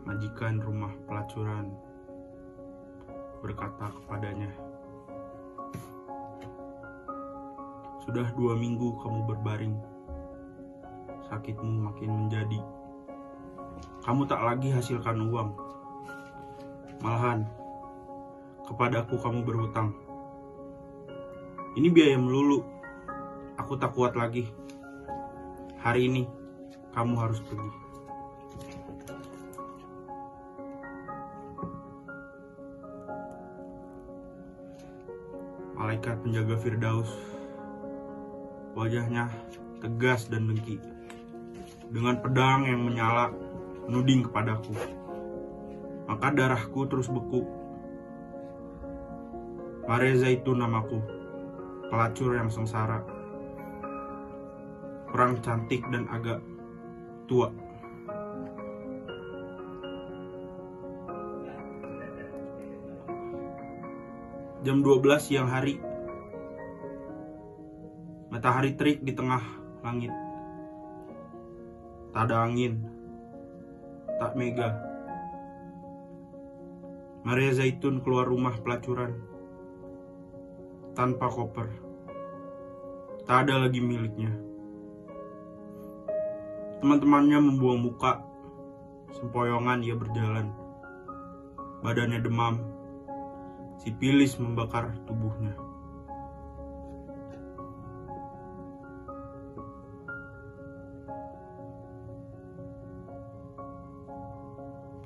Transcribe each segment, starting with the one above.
Majikan rumah pelacuran berkata kepadanya, "Sudah 2 minggu kamu berbaring. Sakitmu makin menjadi. Kamu tak lagi hasilkan uang. Malahan, kepadaku kamu berhutang. Ini biaya melulu. Aku tak kuat lagi. Hari ini, kamu harus pergi." Malaikat penjaga Firdaus, wajahnya tegas dan dengki, dengan pedang yang menyala menuding kepadaku. Maka darahku terus beku. Maria Zaitun namaku, pelacur yang sengsara, kurang cantik dan agak tua. Jam 12 siang hari, matahari terik di tengah langit. Tak ada angin, tak mega. Maria Zaitun keluar rumah pelacuran tanpa koper. Tak ada lagi miliknya. Teman-temannya membuang muka. Sempoyongan ia berjalan. Badannya demam. Sipilis membakar tubuhnya.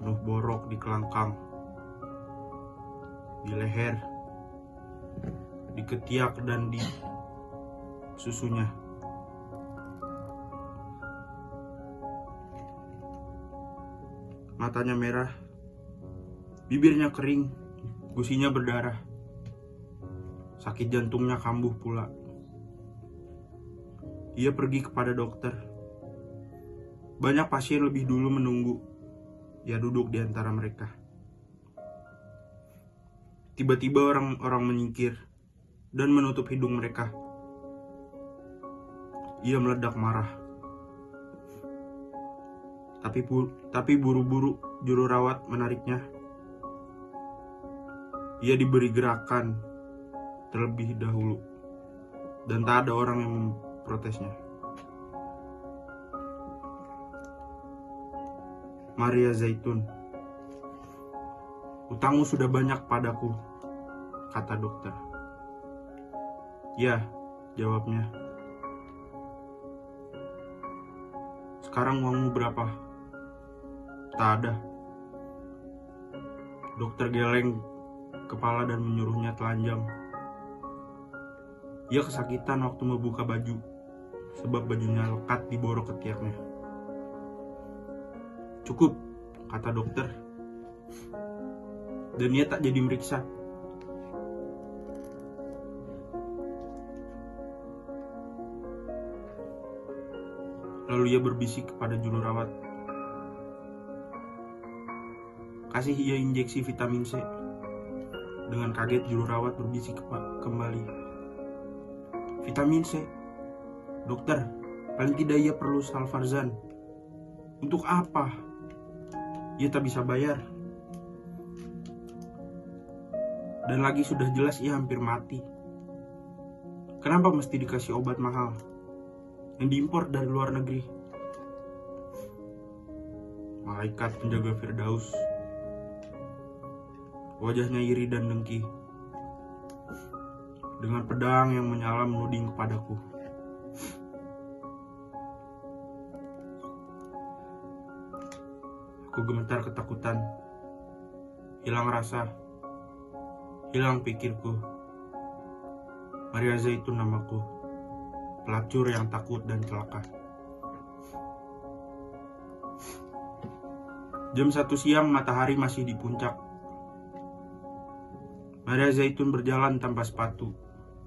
Penuh borok di kelangkang, di leher, di ketiak dan di susunya. Matanya merah, bibirnya kering, gusinya berdarah. Sakit jantungnya kambuh pula. Ia pergi kepada dokter. Banyak pasien lebih dulu menunggu. Ia duduk di antara mereka. Tiba-tiba orang-orang menyingkir dan menutup hidung mereka. Ia meledak marah. Tapi buru-buru juru rawat menariknya. Ia diberi gerakan terlebih dahulu, dan tak ada orang yang memprotesnya. Maria Zaitun, "Utangmu sudah banyak padaku," kata dokter. "Ya," jawabnya. "Sekarang uangmu berapa?" "Tak ada." Dokter geleng kepala dan menyuruhnya telanjang. Ia kesakitan waktu membuka baju, sebab bajunya lekat di borok ketiaknya. "Cukup," kata dokter. Dan ia tak jadi meriksa. Lalu ia berbisik kepada juru rawat. "Kasih ia injeksi vitamin C." Dengan kaget juru rawat berbisik kembali. "Vitamin C? Dokter, paling tidak ia perlu Salvarzan." "Untuk apa? Ia tak bisa bayar. Dan lagi sudah jelas ia hampir mati. Kenapa mesti dikasih obat mahal yang diimpor dari luar negeri?" Malaikat penjaga Firdaus, wajahnya iri dan dengki, dengan pedang yang menyala menuding kepadaku. Aku gemetar ketakutan, hilang rasa, hilang pikirku. Maria Zaitun namaku, pelacur yang takut dan celaka. Jam 1 siang, matahari masih di puncak. Maria Zaitun berjalan tanpa sepatu,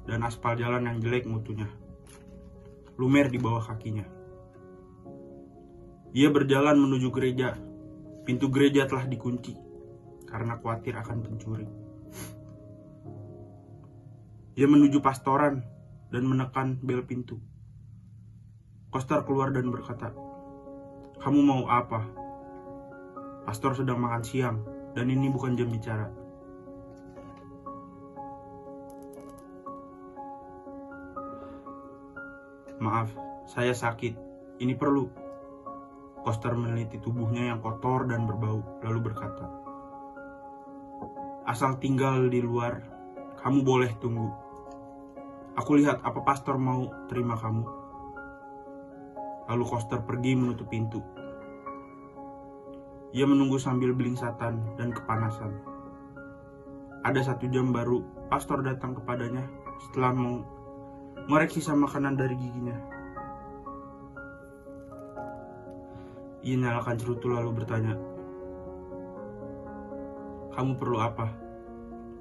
dan aspal jalan yang jelek mutunya lumer di bawah kakinya. Ia berjalan menuju gereja. Pintu gereja telah dikunci karena khawatir akan pencuri. Ia menuju pastoran dan menekan bel pintu. Koster keluar dan berkata, "Kamu mau apa? Pastor sedang makan siang dan ini bukan jam bicara." "Maaf, saya sakit. Ini perlu." Koster meneliti tubuhnya yang kotor dan berbau, lalu berkata, "Asal tinggal di luar, kamu boleh tunggu. Aku lihat apa pastor mau terima kamu." Lalu Koster pergi menutup pintu. Ia menunggu sambil belingsatan dan kepanasan. Ada 1 jam baru pastor datang kepadanya setelah mengorek sisa makanan dari giginya. Ia nyalakan cerutu lalu bertanya, "Kamu perlu apa?"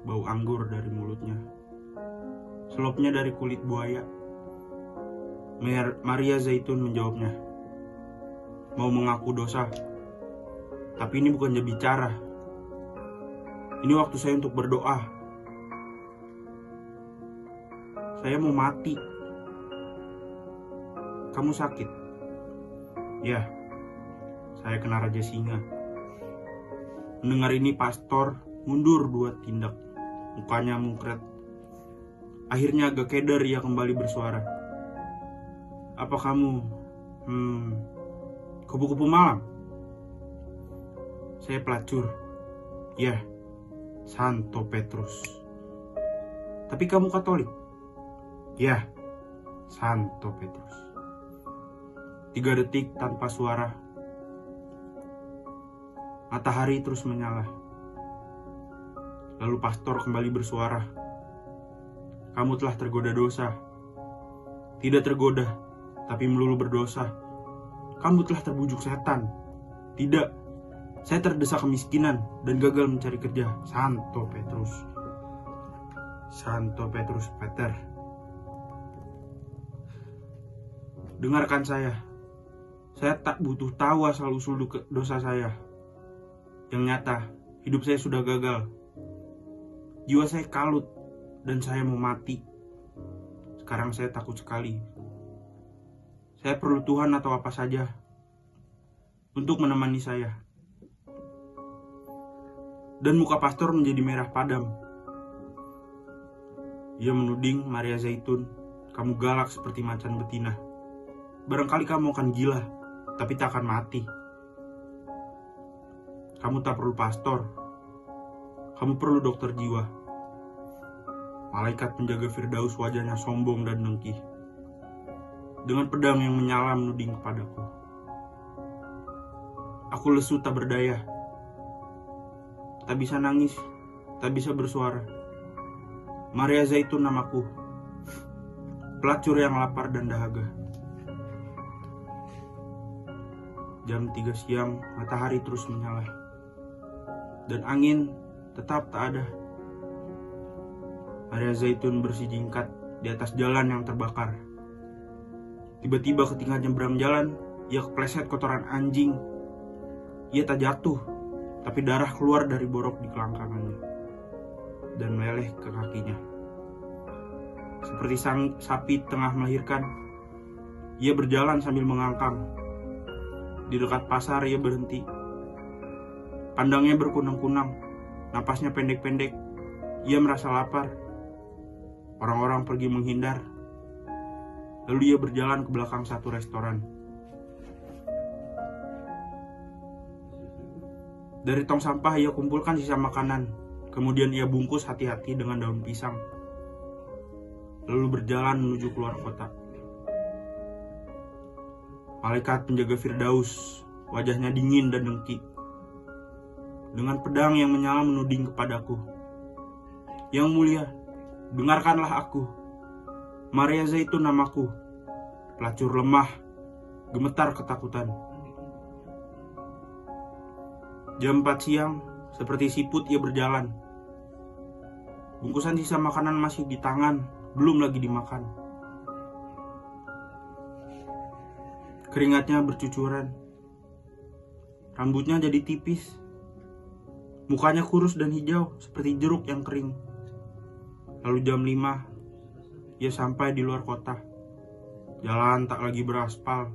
Bau anggur dari mulutnya. "Selopnya dari kulit buaya." Maria Zaitun menjawabnya, "Mau mengaku dosa. Tapi ini bukan jam bicara. Ini waktu saya untuk berdoa. Saya mau mati." "Kamu sakit?" "Ya, saya kena raja singa." Mendengar ini pastor mundur 2 tindak. Mukanya mungkret. Akhirnya agak keder ia kembali bersuara, "Apa kamu kupu-kupu malam?" "Saya pelacur." "Ya, Santo Petrus." "Tapi kamu Katolik?" "Ya, Santo Petrus." 3 detik tanpa suara. Matahari terus menyala. Lalu pastor kembali bersuara, "Kamu telah tergoda dosa. Tidak tergoda, tapi melulu berdosa. Kamu telah terbujuk setan." "Tidak, saya terdesak kemiskinan dan gagal mencari kerja." Santo Petrus. Santo Petrus Peter. Dengarkan saya. Saya tak butuh tahu asal-usul dosa saya. Yang nyata, hidup saya sudah gagal. Jiwa saya kalut dan saya mau mati. Sekarang saya takut sekali. Saya perlu Tuhan atau apa saja untuk menemani saya. Dan muka pastor menjadi merah padam. Ia menuding Maria Zaitun, "Kamu galak seperti macan betina. Barangkali kamu akan gila, tapi tak akan mati. Kamu tak perlu pastor. Kamu perlu dokter jiwa." Malaikat penjaga Firdaus wajahnya sombong dan dengki. Dengan pedang yang menyala menuding kepadaku. Aku lesu tak berdaya. Tak bisa nangis, tak bisa bersuara. Maria Zaitun namaku. Pelacur yang lapar dan dahaga. Jam 3 siang, matahari terus menyala. Dan angin tetap tak ada. Maria Zaitun bersijingkat di atas jalan yang terbakar. Tiba-tiba ketika nyebrang jalan, ia kepleset kotoran anjing. Ia tak jatuh, tapi darah keluar dari borok di kelangkangannya dan meleleh ke kakinya. Seperti sapi tengah melahirkan, ia berjalan sambil mengangkang. Di dekat pasar ia berhenti. Pandangnya berkunang-kunang, napasnya pendek-pendek. Ia merasa lapar. Orang-orang pergi menghindar. Lalu ia berjalan ke belakang satu restoran. Dari tong sampah ia kumpulkan sisa makanan. Kemudian ia bungkus hati-hati dengan daun pisang. Lalu berjalan menuju keluar kota. Malaikat penjaga Firdaus, wajahnya dingin dan dengki. Dengan pedang yang menyala menuding kepadaku, "Yang mulia, dengarkanlah aku. Maria Zaitun namaku. Pelacur lemah, gemetar ketakutan." Jam 4 siang, seperti siput ia berjalan. Bungkusan sisa makanan masih di tangan, belum lagi dimakan. Keringatnya bercucuran. Rambutnya jadi tipis. Mukanya kurus dan hijau seperti jeruk yang kering. Lalu jam 5, ia sampai di luar kota. Jalan tak lagi beraspal,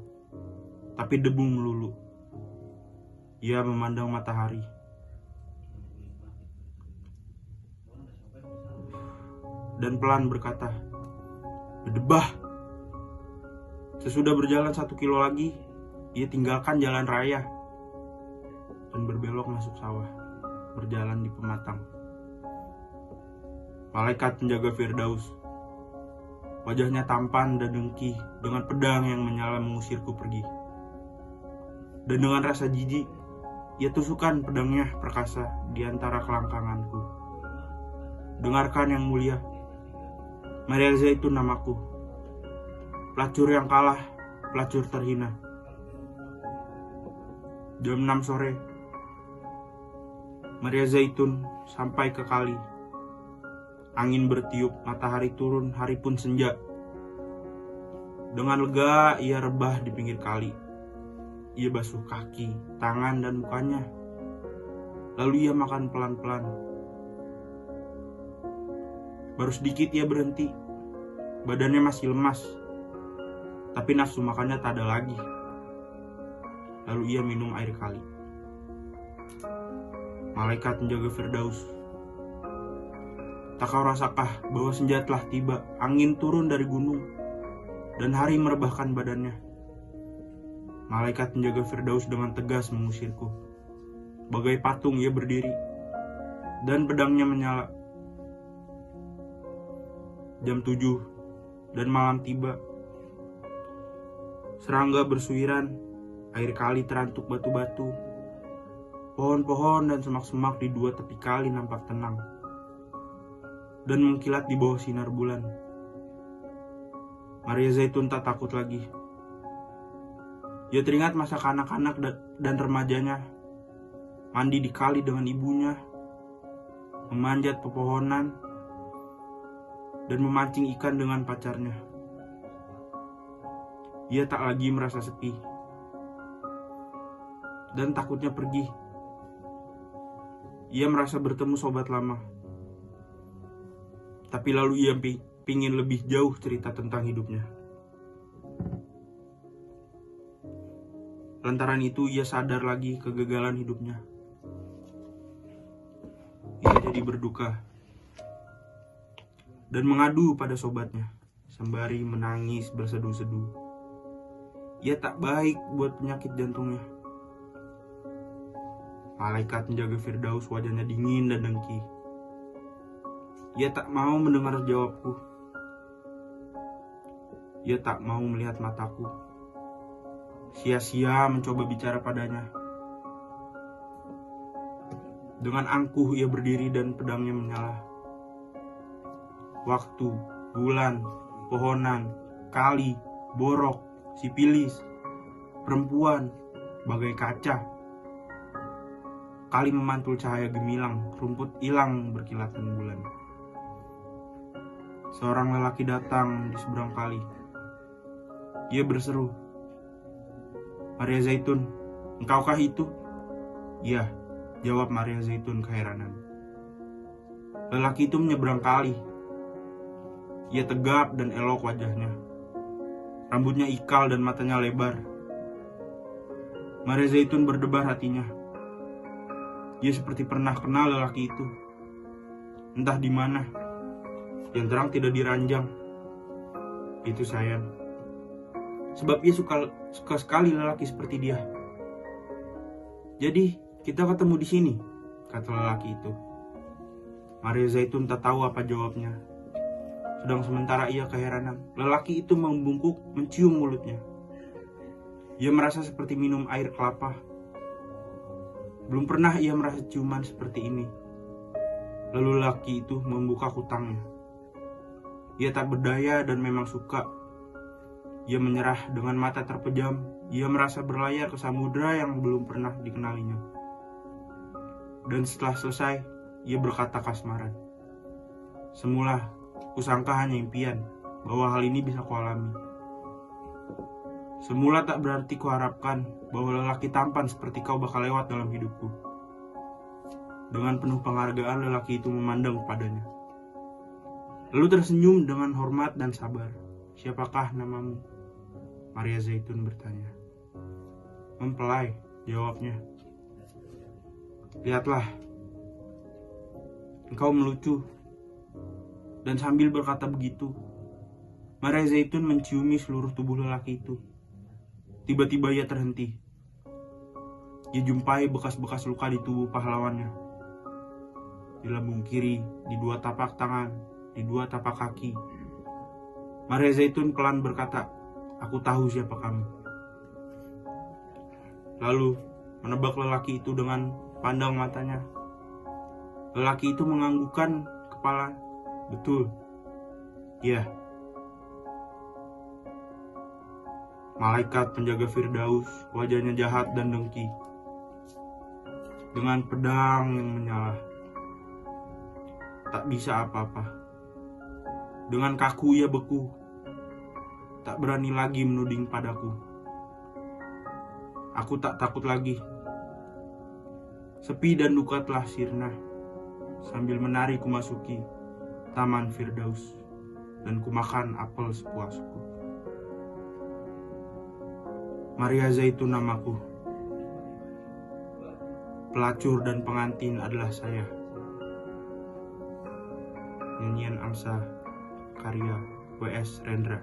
tapi debu melulu. Ia memandang matahari. Dan pelan berkata, "Berdebah." Sesudah berjalan 1 kilo lagi, ia tinggalkan jalan raya dan berbelok masuk sawah, berjalan di pematang. Malaikat penjaga Firdaus, wajahnya tampan dan dengki, dengan pedang yang menyala mengusirku pergi. Dan dengan rasa jijik, ia tusukkan pedangnya perkasa di antara kelangkanganku. "Dengarkan yang mulia, Maria Zaitun namaku. Pelacur yang kalah, pelacur terhina." Jam 6 sore, Maria Zaitun sampai ke kali. Angin bertiup, matahari turun, hari pun senja. Dengan lega ia rebah di pinggir kali. Ia basuh kaki, tangan, dan mukanya. Lalu ia makan pelan-pelan. Baru sedikit ia berhenti. Badannya masih lemas, tapi nafsu makannya tak ada lagi. Lalu ia minum air kali. Malaikat penjaga Firdaus, tak kau rasakah bahwa senja telah tiba, angin turun dari gunung, dan hari merebahkan badannya? Malaikat penjaga Firdaus dengan tegas mengusirku. Bagai patung ia berdiri, dan pedangnya menyala. Jam 7, dan malam tiba. Serangga bersuiran, air kali terantuk batu-batu. Pohon-pohon dan semak-semak di dua tepi kali nampak tenang dan mengkilat di bawah sinar bulan. Maria Zaitun tak takut lagi. Ia teringat masa kanak-kanak dan remajanya, mandi di kali dengan ibunya, memanjat pepohonan, dan memancing ikan dengan pacarnya. Ia tak lagi merasa sepi dan takutnya pergi. Ia merasa bertemu sobat lama. Tapi lalu ia pingin lebih jauh cerita tentang hidupnya. Lantaran itu ia sadar lagi kegagalan hidupnya. Ia jadi berduka dan mengadu pada sobatnya sembari menangis bersedu-sedu. Ia tak baik buat penyakit jantungnya. Malaikat penjaga Firdaus wajahnya dingin dan dengki. Ia tak mau mendengar jawabku. Ia tak mau melihat mataku. Sia-sia mencoba bicara padanya. Dengan angkuh ia berdiri dan pedangnya menyala. Waktu, bulan, pohonan, kali, borok, sipilis, perempuan, bagai kaca. Kali memantul cahaya gemilang, rumput hilang berkilatan bulan. Seorang lelaki datang di seberang kali. Ia berseru, "Maria Zaitun, engkaukah itu?" "Iya," jawab Maria Zaitun keheranan. Lelaki itu menyeberang kali. Ia tegap dan elok wajahnya. Rambutnya ikal dan matanya lebar. Maria Zaitun berdebar hatinya. Ia seperti pernah kenal lelaki itu. Entah di mana. Yang terang tidak diranjang. Itu sayang. Sebab ia suka sekali lelaki seperti dia. "Jadi kita ketemu di sini," kata lelaki itu. Maria Zaitun tak tahu apa jawabnya. Sedang sementara ia keheranan. Lelaki itu membungkuk mencium mulutnya. Ia merasa seperti minum air kelapa. Belum pernah ia merasa ciuman seperti ini. Lalu lelaki itu membuka kutangnya. Ia tak berdaya dan memang suka. Ia menyerah dengan mata terpejam. Ia merasa berlayar ke samudera yang belum pernah dikenalinya. Dan setelah selesai, ia berkata kasmaran, "Semula, kusangka hanya impian bahwa hal ini bisa kualami. Semula tak berarti kuharapkan bahwa lelaki tampan seperti kau bakal lewat dalam hidupku. Dengan penuh penghargaan lelaki itu memandang kepadanya. Lalu tersenyum dengan hormat dan sabar. "Siapakah namamu?" Maria Zaitun bertanya. "Mempelai," jawabnya. "Lihatlah, engkau melucu." Dan sambil berkata begitu, Maria Zaitun menciumi seluruh tubuh lelaki itu. Tiba-tiba ia terhenti. Ia jumpai bekas-bekas luka di tubuh pahlawannya. Di lambung kiri, di 2 tapak tangan, di 2 tapak kaki. Maria Zaitun pelan berkata, "Aku tahu siapa kamu." Lalu menebak lelaki itu dengan pandang matanya. Lelaki itu menganggukkan kepala. "Betul, ya." Malaikat penjaga Firdaus, wajahnya jahat dan dengki, dengan pedang yang menyala. Tak bisa apa-apa. Dengan kaku ia beku, tak berani lagi menuding padaku. Aku tak takut lagi. Sepi dan duka telah sirna. Sambil menari kumasuki Taman Firdaus, dan kumakan apel sepuasku. Maria Zaitun namaku. Pelacur dan pengantin adalah saya. Nyanyian Angsa, karya W.S. Rendra.